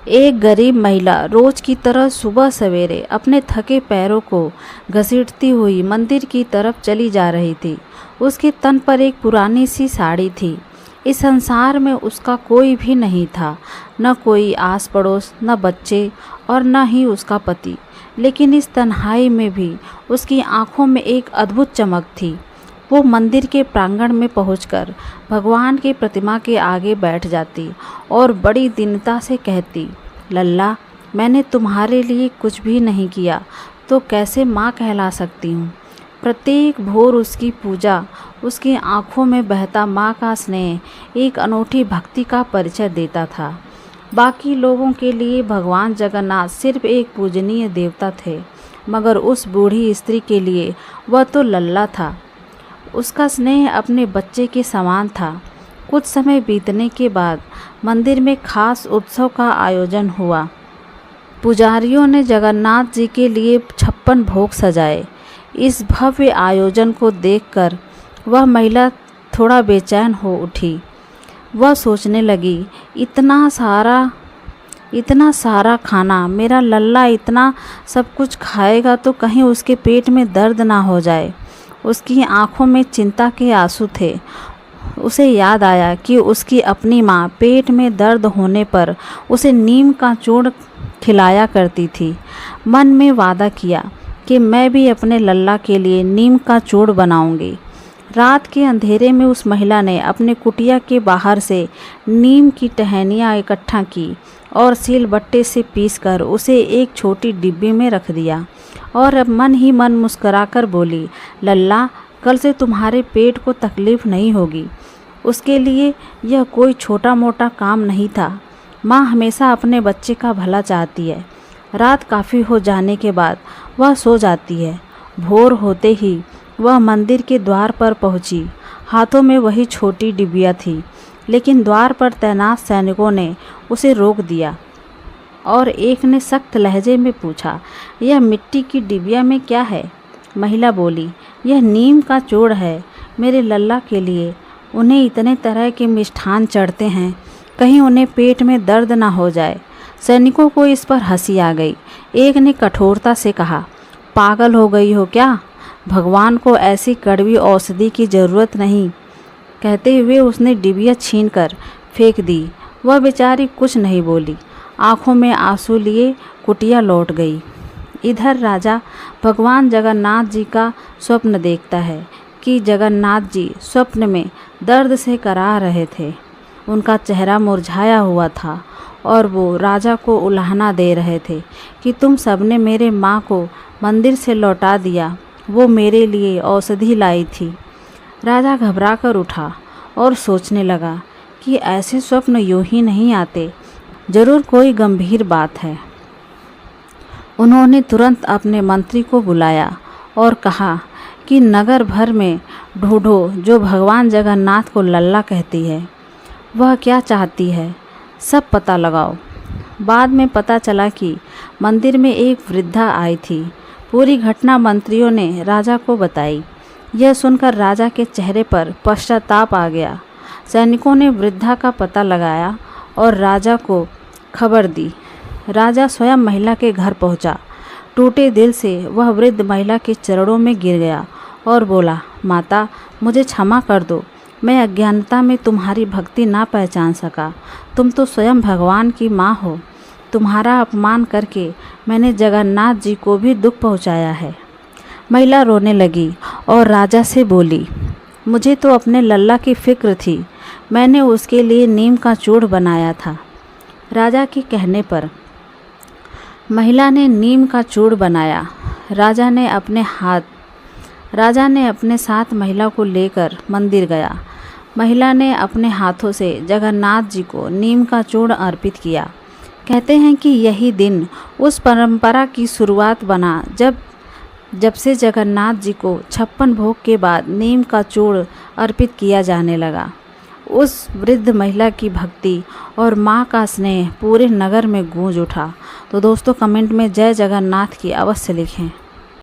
एक गरीब महिला रोज की तरह सुबह सवेरे अपने थके पैरों को घसीटती हुई मंदिर की तरफ चली जा रही थी। उसके तन पर एक पुरानी सी साड़ी थी। इस संसार में उसका कोई भी नहीं था, न कोई आस पड़ोस, न बच्चे और न ही उसका पति। लेकिन इस तन्हाई में भी उसकी आंखों में एक अद्भुत चमक थी। वो मंदिर के प्रांगण में पहुंचकर भगवान की प्रतिमा के आगे बैठ जाती और बड़ी दीनता से कहती, लल्ला, मैंने तुम्हारे लिए कुछ भी नहीं किया तो कैसे माँ कहला सकती हूँ। प्रत्येक भोर उसकी पूजा, उसकी आँखों में बहता माँ का स्नेह एक अनूठी भक्ति का परिचय देता था। बाकी लोगों के लिए भगवान जगन्नाथ सिर्फ एक पूजनीय देवता थे, मगर उस बूढ़ी स्त्री के लिए वह तो लल्ला था। उसका स्नेह अपने बच्चे के समान था। कुछ समय बीतने के बाद मंदिर में खास उत्सव का आयोजन हुआ। पुजारियों ने जगन्नाथ जी के लिए 56 भोग सजाए। इस भव्य आयोजन को देखकर वह महिला थोड़ा बेचैन हो उठी। वह सोचने लगी, इतना सारा खाना, मेरा लल्ला इतना सब कुछ खाएगा तो कहीं उसके पेट में दर्द ना हो जाए। उसकी आंखों में चिंता के आंसू थे। उसे याद आया कि उसकी अपनी माँ पेट में दर्द होने पर उसे नीम का चूर्ण खिलाया करती थी। मन में वादा किया कि मैं भी अपने लल्ला के लिए नीम का चूर्ण बनाऊंगी। रात के अंधेरे में उस महिला ने अपने कुटिया के बाहर से नीम की टहनियाँ इकट्ठा की और सिलबट्टे से पीसकर उसे एक छोटी डिब्बी में रख दिया और अब मन ही मन मुस्कुराकर बोली, लल्ला, कल से तुम्हारे पेट को तकलीफ़ नहीं होगी। उसके लिए यह कोई छोटा मोटा काम नहीं था। माँ हमेशा अपने बच्चे का भला चाहती है। रात काफ़ी हो जाने के बाद वह सो जाती है। भोर होते ही वह मंदिर के द्वार पर पहुंची। हाथों में वही छोटी डिबिया थी, लेकिन द्वार पर तैनात सैनिकों ने उसे रोक दिया और एक ने सख्त लहजे में पूछा, यह मिट्टी की डिबिया में क्या है? महिला बोली, यह नीम का चूर्ण है मेरे लल्ला के लिए। उन्हें इतने तरह के मिष्ठान चढ़ते हैं, कहीं उन्हें पेट में दर्द ना हो जाए। सैनिकों को इस पर हंसी आ गई। एक ने कठोरता से कहा, पागल हो गई हो क्या? भगवान को ऐसी कड़वी औषधि की ज़रूरत नहीं। कहते हुए उसने डिबिया छीनकर फेंक दी। वह बेचारी कुछ नहीं बोली, आंखों में आंसू लिए कुटिया लौट गई। इधर राजा भगवान जगन्नाथ जी का स्वप्न देखता है कि जगन्नाथ जी स्वप्न में दर्द से कराह रहे थे। उनका चेहरा मुरझाया हुआ था और वो राजा को उलाहना दे रहे थे कि तुम सबने मेरे माँ को मंदिर से लौटा दिया, वो मेरे लिए औषधि लाई थी। राजा घबरा कर उठा और सोचने लगा कि ऐसे स्वप्न यूं ही नहीं आते, ज़रूर कोई गंभीर बात है। उन्होंने तुरंत अपने मंत्री को बुलाया और कहा कि नगर भर में ढूंढो जो भगवान जगन्नाथ को लल्ला कहती है, वह क्या चाहती है, सब पता लगाओ। बाद में पता चला कि मंदिर में एक वृद्धा आई थी। पूरी घटना मंत्रियों ने राजा को बताई। यह सुनकर राजा के चेहरे पर पश्चाताप आ गया। सैनिकों ने वृद्धा का पता लगाया और राजा को खबर दी। राजा स्वयं महिला के घर पहुंचा। टूटे दिल से वह वृद्ध महिला के चरणों में गिर गया और बोला, माता, मुझे क्षमा कर दो। मैं अज्ञानता में तुम्हारी भक्ति ना पहचान सका। तुम तो स्वयं भगवान की माँ हो। तुम्हारा अपमान करके मैंने जगन्नाथ जी को भी दुख पहुँचाया है। महिला रोने लगी और राजा से बोली, मुझे तो अपने लल्ला की फिक्र थी। मैंने उसके लिए नीम का चूर्ण बनाया था। राजा के कहने पर महिला ने नीम का चूर्ण बनाया। राजा ने अपने साथ महिला को लेकर मंदिर गया। महिला ने अपने हाथों से जगन्नाथ जी को नीम का चूर्ण अर्पित किया। कहते हैं कि यही दिन उस परंपरा की शुरुआत बना जब से जगन्नाथ जी को 56 भोग के बाद नीम का चूर्ण अर्पित किया जाने लगा। उस वृद्ध महिला की भक्ति और माँ का स्नेह पूरे नगर में गूंज उठा। तो दोस्तों, कमेंट में जय जगन्नाथ की अवश्य लिखें।